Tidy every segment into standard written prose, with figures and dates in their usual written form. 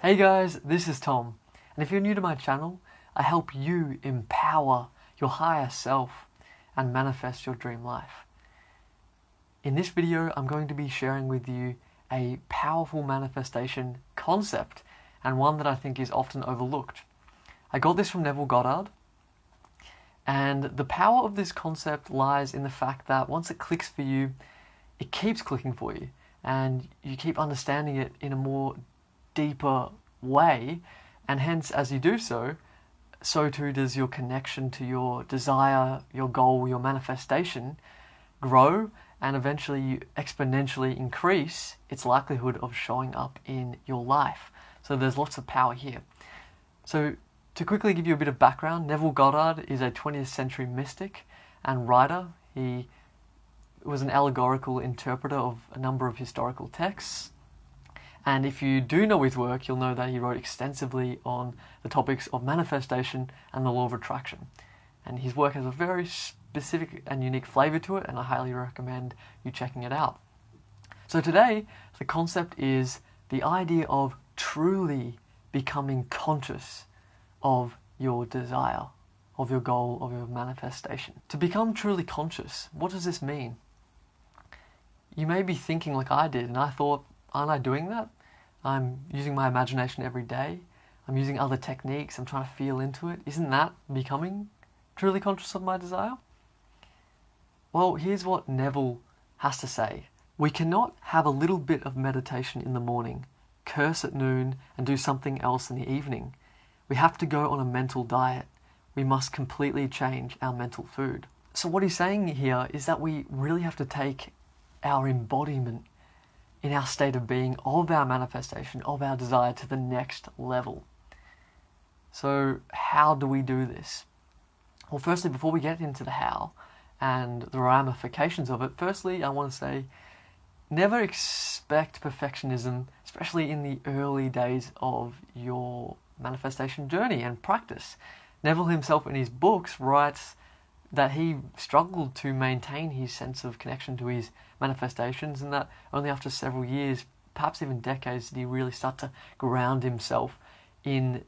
Hey guys, this is Tom, and if you're new to my channel, I help you empower your higher self and manifest your dream life. In this video, I'm going to be sharing with you a powerful manifestation concept, and one that I think is often overlooked. I got this from Neville Goddard, and the power of this concept lies in the fact that once it clicks for you, it keeps clicking for you, and you keep understanding it in a more deeper way, and hence as you do so, so too does your connection to your desire, your goal, your manifestation grow, and eventually you exponentially increase its likelihood of showing up in your life. So there's lots of power here. So to quickly give you a bit of background, Neville Goddard is a 20th century mystic and writer. He was an allegorical interpreter of a number of historical texts. And if you do know his work, you'll know that he wrote extensively on the topics of manifestation and the law of attraction. And his work has a very specific and unique flavor to it, and I highly recommend you checking it out. So today, the concept is the idea of truly becoming conscious of your desire, of your goal, of your manifestation. To become truly conscious, what does this mean? You may be thinking like I did, and I thought, aren't I doing that? I'm using my imagination every day. I'm using other techniques. I'm trying to feel into it. Isn't that becoming truly conscious of my desire? Well, here's what Neville has to say. We cannot have a little bit of meditation in the morning, curse at noon, and do something else in the evening. We have to go on a mental diet. We must completely change our mental food. So what he's saying here is that we really have to take our embodiment in our state of being, of our manifestation, of our desire to the next level. So how do we do this? Well, firstly, before we get into the how and the ramifications of it, firstly, I want to say, never expect perfectionism, especially in the early days of your manifestation journey and practice. Neville himself in his books writes that he struggled to maintain his sense of connection to his manifestations, and that only after several years, perhaps even decades, did he really start to ground himself in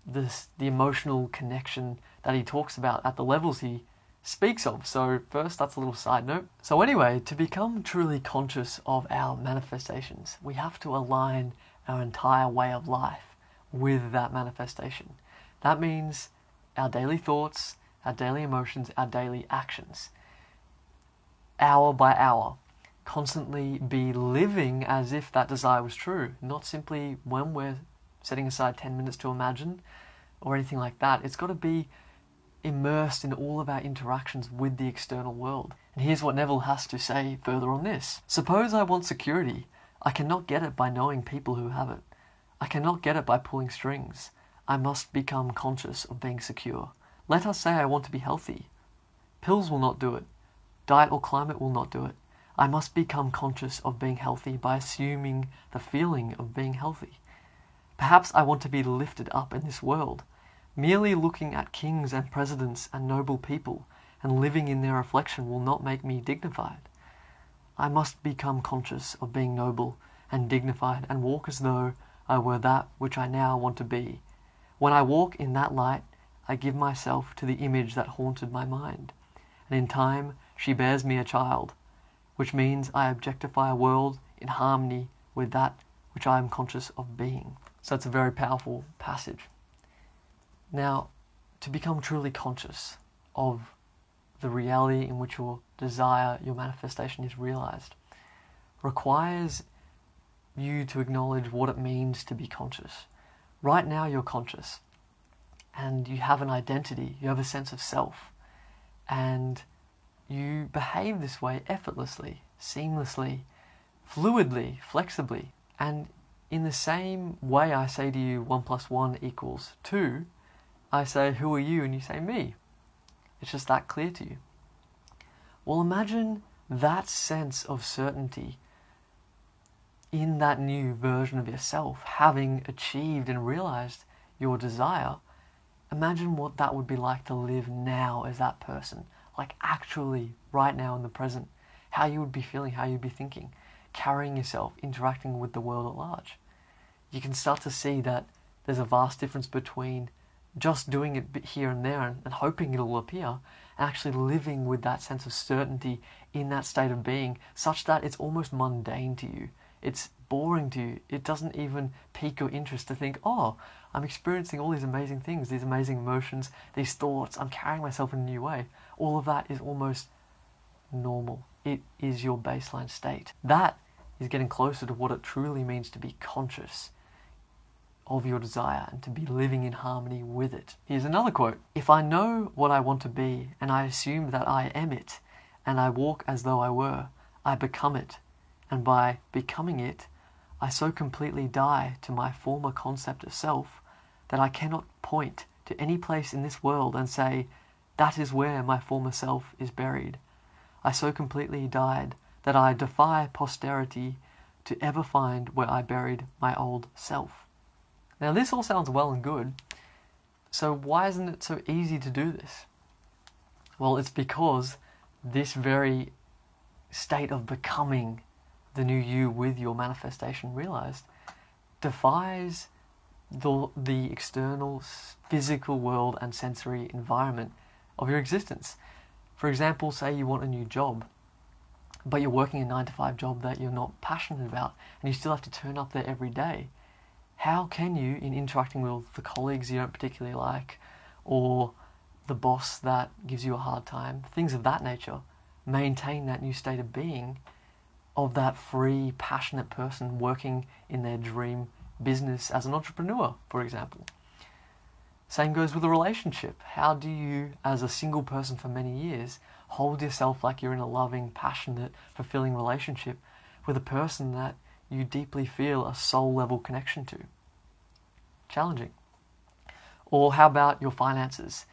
the emotional connection that he talks about at the levels he speaks of. So first, that's a little side note. So anyway, to become truly conscious of our manifestations, we have to align our entire way of life with that manifestation. That means our daily thoughts, our daily emotions, our daily actions. Hour by hour, constantly be living as if that desire was true, not simply when we're setting aside 10 minutes to imagine or anything like that. It's got to be immersed in all of our interactions with the external world. And here's what Neville has to say further on this. Suppose I want security. I cannot get it by knowing people who have it. I cannot get it by pulling strings. I must become conscious of being secure. Let us say I want to be healthy. Pills will not do it. Diet or climate will not do it. I must become conscious of being healthy by assuming the feeling of being healthy. Perhaps I want to be lifted up in this world. Merely looking at kings and presidents and noble people and living in their reflection will not make me dignified. I must become conscious of being noble and dignified and walk as though I were that which I now want to be. When I walk in that light, I give myself to the image that haunted my mind, and in time she bears me a child, which means I objectify a world in harmony with that which I am conscious of being. So it's a very powerful passage. Now, to become truly conscious of the reality in which your desire, your manifestation is realized, requires you to acknowledge what it means to be conscious. Right now you're conscious, and you have an identity, you have a sense of self, and you behave this way effortlessly, seamlessly, fluidly, flexibly. And in the same way I say to you 1 + 1 = 2, I say, who are you? And you say, me. It's just that clear to you. Well, imagine that sense of certainty in that new version of yourself, having achieved and realized your desire. Imagine what that would be like to live now as that person, like actually right now in the present, how you would be feeling, how you'd be thinking, carrying yourself, interacting with the world at large. you can start to see that there's a vast difference between just doing it here and there and hoping it'll appear, and actually living with that sense of certainty in that state of being, such that it's almost mundane to you. It's boring to you. It doesn't even pique your interest to think, oh, I'm experiencing all these amazing things, these amazing emotions, these thoughts, I'm carrying myself in a new way. All of that is almost normal. It is your baseline state. That is getting closer to what it truly means to be conscious of your desire and to be living in harmony with it. Here's another quote. If I know what I want to be and I assume that I am it and I walk as though I were, I become it. And by becoming it, I so completely die to my former concept of self that I cannot point to any place in this world and say, that is where my former self is buried. I so completely died that I defy posterity to ever find where I buried my old self. Now this all sounds well and good, so why isn't it so easy to do this? Well, it's because this very state of becoming the new you with your manifestation realized defies the external physical world and sensory environment of your existence. For example, say you want a new job, but you're working a 9-to-5 job that you're not passionate about, and you still have to turn up there every day. How can you, in interacting with the colleagues you don't particularly like, or the boss that gives you a hard time, things of that nature, maintain that new state of being of that free, passionate person working in their dream business as an entrepreneur, for example? Same goes with a relationship. How do you, as a single person for many years, hold yourself like you're in a loving, passionate, fulfilling relationship with a person that you deeply feel a soul-level connection to? Challenging. Or how about your finances?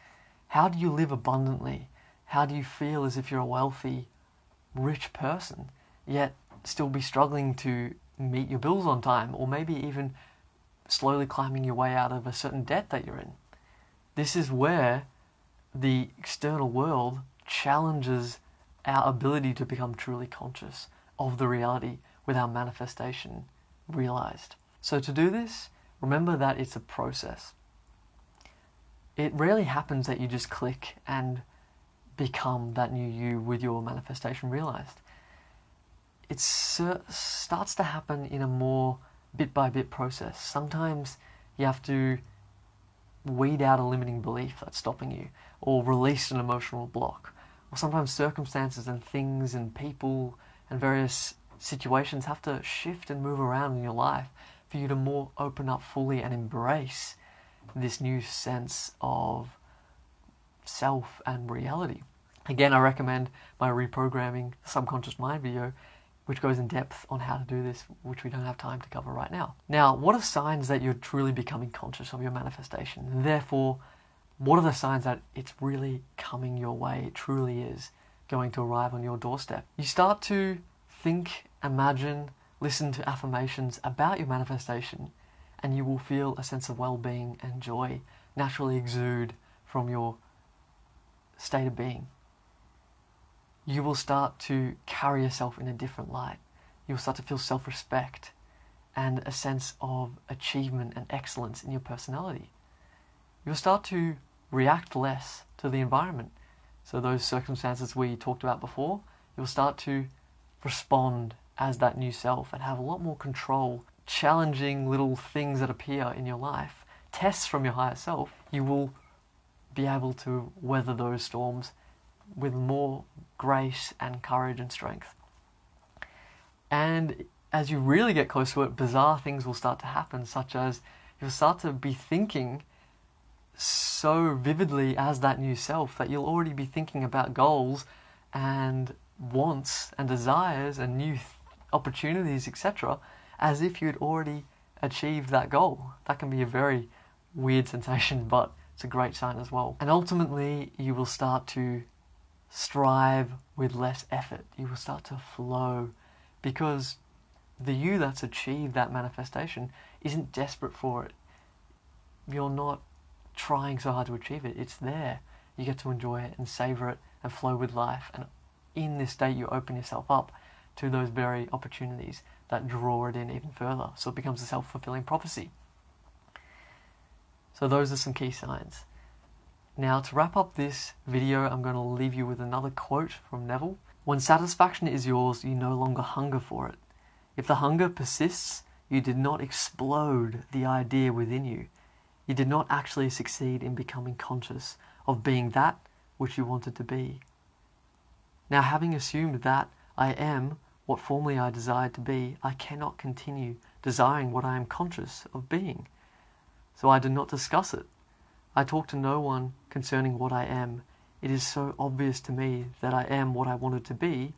How do you live abundantly? How do you feel as if you're a wealthy, rich person, yet still be struggling to meet your bills on time, or maybe even slowly climbing your way out of a certain debt that you're in? This is where the external world challenges our ability to become truly conscious of the reality with our manifestation realized. So to do this, remember that it's a process. It rarely happens that you just click and become that new you with your manifestation realized. It starts to happen in a more bit-by-bit process. Sometimes you have to weed out a limiting belief that's stopping you, or release an emotional block. Or sometimes circumstances and things and people and various situations have to shift and move around in your life for you to more open up fully and embrace this new sense of self and reality. Again, I recommend my Reprogramming the Subconscious Mind video, which goes in depth on how to do this, which we don't have time to cover right now. Now, what are signs that you're truly becoming conscious of your manifestation? And therefore, what are the signs that it's really coming your way? It truly is going to arrive on your doorstep. You start to think, imagine, listen to affirmations about your manifestation, and you will feel a sense of well-being and joy naturally exude from your state of being. You will start to carry yourself in a different light. You'll start to feel self-respect and a sense of achievement and excellence in your personality. You'll start to react less to the environment. So those circumstances we talked about before, you'll start to respond as that new self and have a lot more control. Challenging little things that appear in your life, tests from your higher self, you will be able to weather those storms with more grace and courage and strength. And as you really get close to it, bizarre things will start to happen, such as you'll start to be thinking so vividly as that new self that you'll already be thinking about goals and wants and desires and new opportunities, etc., as if you'd already achieved that goal. That can be a very weird sensation, but it's a great sign as well. And ultimately, you will start to strive with less effort. You will start to flow, because the you that's achieved that manifestation isn't desperate for it. You're not trying so hard to achieve it. It's there. You get to enjoy it and savor it and flow with life. And in this state, you open yourself up to those very opportunities that draw it in even further. So it becomes a self-fulfilling prophecy. So those are some key signs. Now, to wrap up this video, I'm going to leave you with another quote from Neville. When satisfaction is yours, you no longer hunger for it. If the hunger persists, you did not explode the idea within you. You did not actually succeed in becoming conscious of being that which you wanted to be. Now, having assumed that I am what formerly I desired to be, I cannot continue desiring what I am conscious of being. So I do not discuss it. I talk to no one concerning what I am. It is so obvious to me that I am what I wanted to be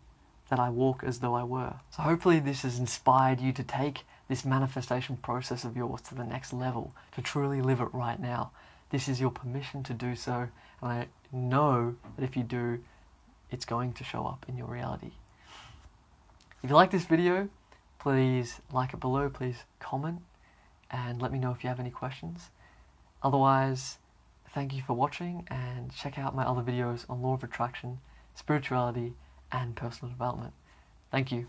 that I walk as though I were. So hopefully this has inspired you to take this manifestation process of yours to the next level, to truly live it right now. This is your permission to do so, and I know that if you do, it's going to show up in your reality. If you like this video, please like it below, please comment, and let me know if you have any questions. Otherwise, thank you for watching, and check out my other videos on law of attraction, spirituality, and personal development. Thank you.